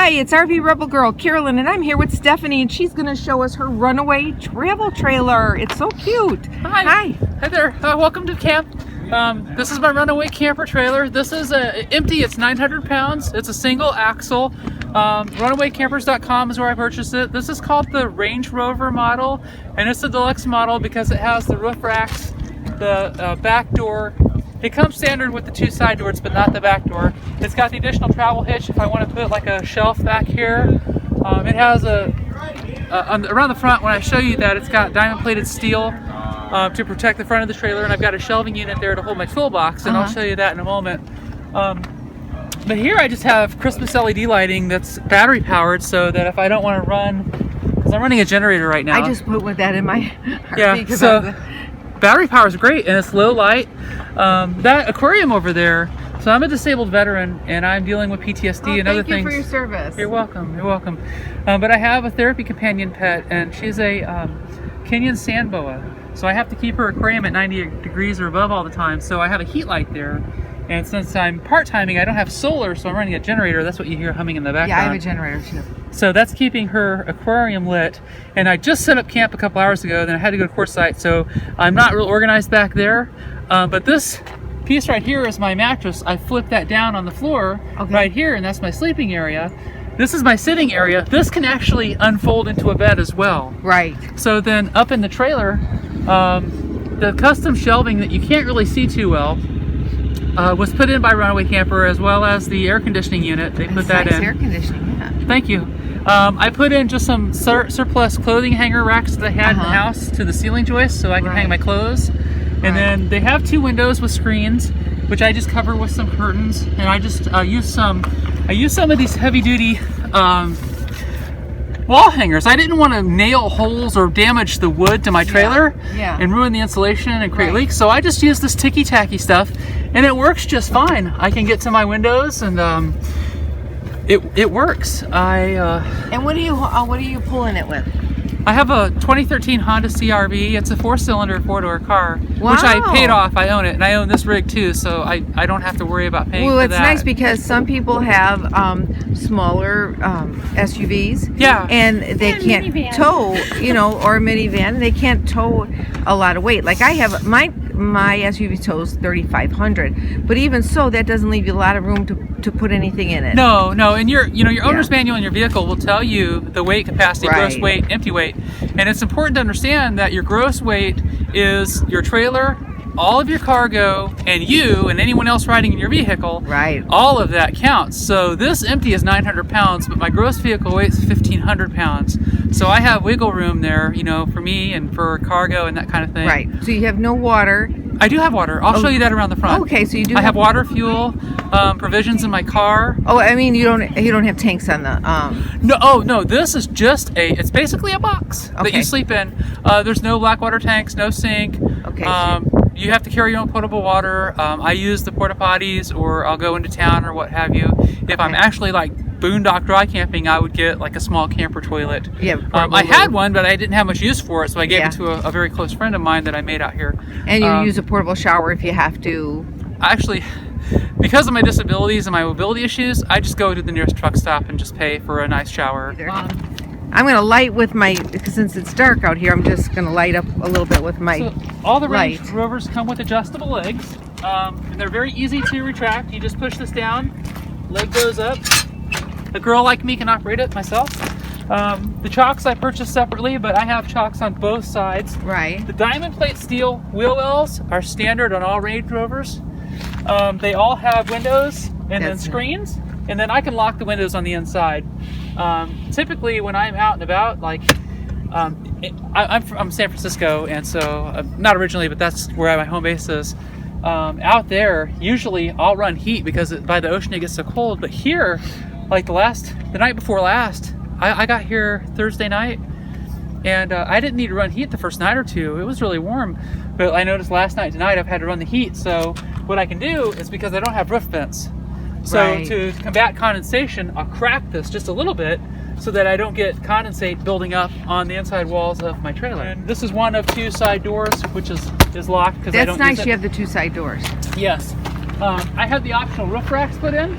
Hi, it's RV Rebel Girl, Carolyn, and I'm here with Stephanie, and she's going to show us her Runaway travel trailer. It's so cute. Hi. Hi there. Welcome to camp. This is my Runaway camper trailer. This is empty. It's 900 pounds. It's a single axle. RunawayCampers.com is where I purchased it. This is called the Range Rover model, and it's the deluxe model because it has the roof racks, the back door. It comes standard with the two side doors, but not the back door. It's got the additional travel hitch if I want to put like a shelf back here. It has around the front, when I show you that, it's got diamond plated steel to protect the front of the trailer, and I've got a shelving unit there to hold my toolbox, and I'll show you that in a moment. But here I just have Christmas LED lighting that's battery powered, so that if I don't want to run, because I'm running a generator right now. I just put with that in my RV. Yeah, so battery power is great, and it's low light. That aquarium over there, so I'm a disabled veteran and I'm dealing with PTSD and other things. Thank you for your service. You're welcome, you're welcome. But I have a therapy companion pet, and she's a Kenyan sand boa. So I have to keep her aquarium at 90 degrees or above all the time, so I have a heat light there. And since I'm part-timing, I don't have solar, so I'm running a generator. That's what you hear humming in the background. Yeah, I have a generator too. So that's keeping her aquarium lit. And I just set up camp a couple hours ago, then I had to go to quartzsite, so I'm not real organized back there. But this piece right here is my mattress. I flipped that down on the floor right here, and that's my sleeping area. This is my sitting area. This can actually unfold into a bed as well. Right. So then up in the trailer, the custom shelving that you can't really see too well was put in by Runaway Camper, as well as the air conditioning unit. They put that in. Air conditioning, yeah. Thank you. I put in just some surplus clothing hanger racks that I had in the house to the ceiling joist, so I can hang my clothes. And then they have two windows with screens, which I just cover with some curtains. And I just use some of these heavy-duty wall hangers. I didn't want to nail holes or damage the wood to my trailer and ruin the insulation and create leaks. So I just use this ticky-tacky stuff, and it works just fine. I can get to my windows, and it works. And what are you pulling it with? I have a 2013 Honda CR-V. It's a 4-cylinder, 4-door car, which I paid off. I own it, and I own this rig too, so I don't have to worry about paying for that. Well, it's nice because some people have smaller SUVs, and they can't tow, or a minivan. They can't tow a lot of weight. Like I have my SUV tows 3,500, but even so, that doesn't leave you a lot of room to put anything in it. No, and your owner's manual in your vehicle will tell you the weight capacity, gross weight, empty weight, and it's important to understand that your gross weight is your trailer, all of your cargo, and you and anyone else riding in your vehicle. Right. All of that counts. So this empty is 900 pounds, but my gross vehicle weight is 1,500 pounds. So I have wiggle room there, for me and for cargo and that kind of thing. Right. So you have no water. I do have water. I'll show you that around the front. Okay, so you do. I have water, fuel, provisions in my car. Oh, I mean you don't have tanks on the. No. Oh no. This is just it's basically a box that you sleep in. There's no black water tanks, no sink. Okay. You have to carry your own potable water. I use the porta potties, or I'll go into town or what have you. If I'm actually like boondock dry camping, I would get like a small camper toilet. Yeah. I had one, but I didn't have much use for it, so I gave it to a very close friend of mine that I made out here. And you use a portable shower if you have to. Actually, because of my disabilities and my mobility issues, I just go to the nearest truck stop and just pay for a nice shower. I'm going to light with since it's dark out here, I'm just going to light up a little bit with my So all the Range Rovers come with adjustable legs, and they're very easy to retract. You just push this down, leg goes up. A girl like me can operate it myself. The chocks I purchased separately, but I have chocks on both sides. Right. The diamond plate steel wheel wells are standard on all Range Rovers. They all have windows and then screens, and then I can lock the windows on the inside. Typically when I'm out and about, like I'm from San Francisco, and so not originally, but that's where my home base is. Out there, usually I'll run heat because by the ocean it gets so cold, but here, like the night before last, I got here Thursday night, and I didn't need to run heat the first night or two. It was really warm, but I noticed last night tonight I've had to run the heat. So what I can do is, because I don't have roof vents, so to combat condensation, I'll crack this just a little bit so that I don't get condensate building up on the inside walls of my trailer. And this is one of two side doors, which is locked because I don't use it. That's nice. You have the two side doors. Yes. I had the optional roof racks put in.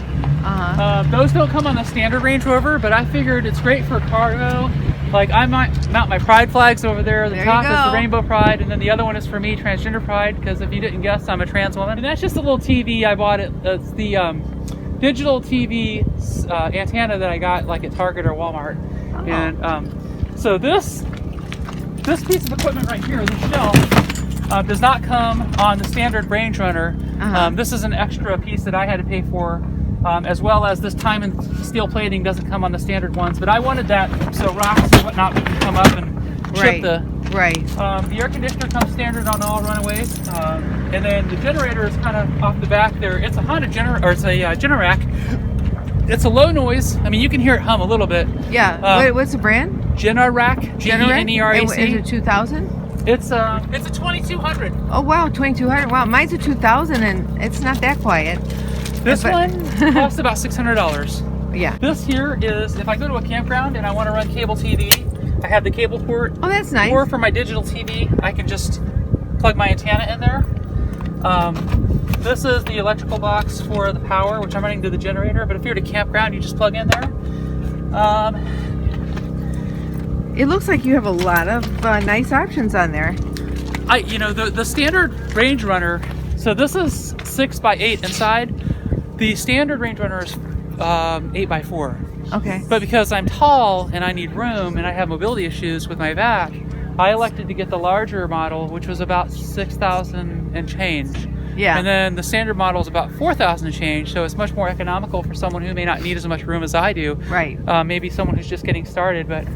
Those don't come on the standard Range Rover, but I figured it's great for cargo. Like I might mount my pride flags over there. The top is the Rainbow Pride, and then the other one is for me, Transgender Pride, because if you didn't guess, I'm a trans woman. And that's just a little TV I bought. It's the digital TV antenna that I got like at Target or Walmart. And so this piece of equipment right here, this shelf, does not come on the standard Range Runner. This is an extra piece that I had to pay for. As well as this time and steel plating doesn't come on the standard ones, but I wanted that so rocks and whatnot can come up and chip the. The air conditioner comes standard on all Runaways, and then the generator is kind of off the back there. It's a Honda generator, or it's a Generac. It's a low noise. I mean, you can hear it hum a little bit. Yeah. What's the brand? Generac. Generac. Is it 2000? It's a 2200. Oh wow, 2200. Wow, mine's a 2000, and it's not that quiet. This one costs about $600. Yeah. This here is if I go to a campground and I want to run cable TV, I have the cable port. Oh, that's nice. Or for my digital TV, I can just plug my antenna in there. This is the electrical box for the power, which I'm running to the generator. But if you're at a campground, you just plug in there. It looks like you have a lot of nice options on there. The standard Range Runner. So this is 6x8 inside. The standard Range Runner is 8x4. Okay. But because I'm tall and I need room and I have mobility issues with my back, I elected to get the larger model, which was about 6,000 and change. Yeah. And then the standard model is about 4,000 and change, so it's much more economical for someone who may not need as much room as I do. Right. Maybe someone who's just getting started, but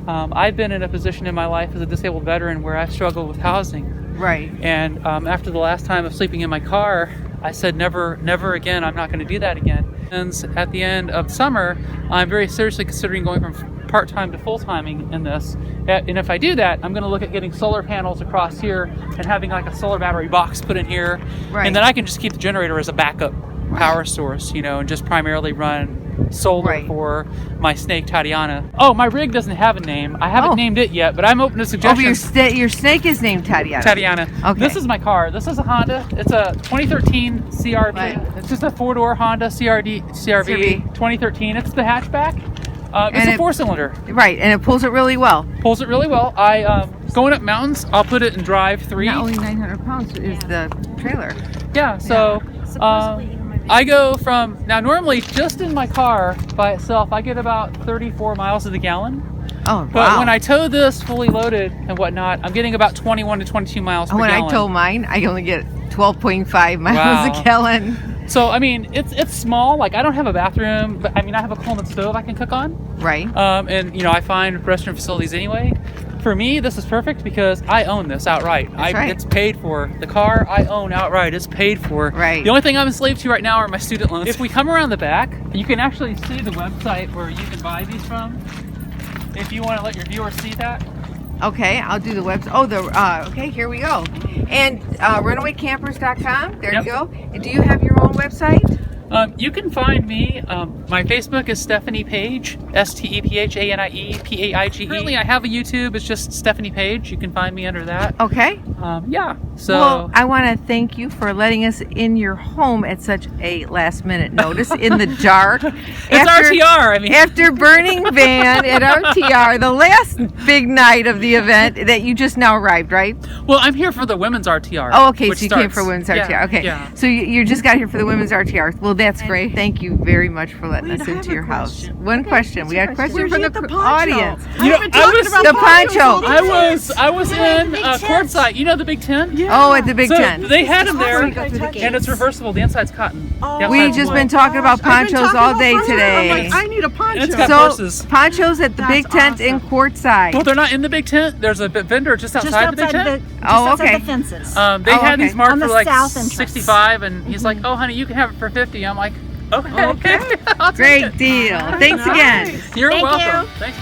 I've been in a position in my life as a disabled veteran where I've struggled with housing. Right. And after the last time of sleeping in my car, I said never again. I'm not going to do that again. And at the end of summer, I'm very seriously considering going from part-time to full-timing in this. And if I do that, I'm going to look at getting solar panels across here and having like a solar battery box put in here. Right. And then I can just keep the generator as a backup power source, and just primarily run solar for my snake Tatiana. Oh, my rig doesn't have a name. I haven't named it yet, but I'm open to suggestions. Oh, your snake is named Tatiana. Tatiana. Okay. This is my car. This is a Honda. It's a 2013 CRV. Right. It's just a four-door Honda CRV 2013. It's the hatchback. It's a four-cylinder. Right, and it pulls it really well. Pulls it really well. Going up mountains, I'll put it in drive 3. Not only 900 pounds is the trailer. Yeah, so I go from, now normally just in my car by itself, I get about 34 miles to the gallon. Oh, wow. But when I tow this fully loaded and whatnot, I'm getting about 21 to 22 miles per gallon. When I tow mine, I only get 12.5 miles a gallon. So, I mean, it's small. Like, I don't have a bathroom, but I mean, I have a Coleman stove I can cook on. Right. And, I find restroom facilities anyway. For me, this is perfect because I own this outright. It's paid for. The car I own outright is paid for. Right. The only thing I'm enslaved to right now are my student loans. If we come around the back, you can actually see the website where you can buy these from. If you want to let your viewers see that. Okay, I'll do the website. Oh, okay, here we go. And runawaycampers.com. There you go. And do you have your own website? You can find me. My Facebook is Stephanie Page, STEPHANIE PAIGE. Currently, I have a YouTube. It's just Stephanie Page. You can find me under that. Okay. So, well, I want to thank you for letting us in your home at such a last-minute notice in the dark. It's RTR. I mean, after Burning Van at RTR, the last big night of the event that you just now arrived, right? Well, I'm here for the women's RTR. Oh, okay. So you came for women's RTR. Okay. Yeah. So you just got here for the women's RTR. Well, that's great. Thank you very much for letting us into your house. One question. We got a question from the audience. The poncho. I was in courtside. You know the Big Tent? Yeah. Oh, at the Big Tent. They had them there, and it's reversible. The inside's cotton. We've just been talking about ponchos all day today. I need a poncho. And it's got horses. Ponchos at the Big Tent in courtside. Well, they're not in the Big Tent. There's a vendor just outside the Big Tent. The fences. They had these marked for like 65, and he's like, "Oh, honey, you can have it for 50." I'm like, "Okay, Great deal. Thanks again. You're welcome. Thanks.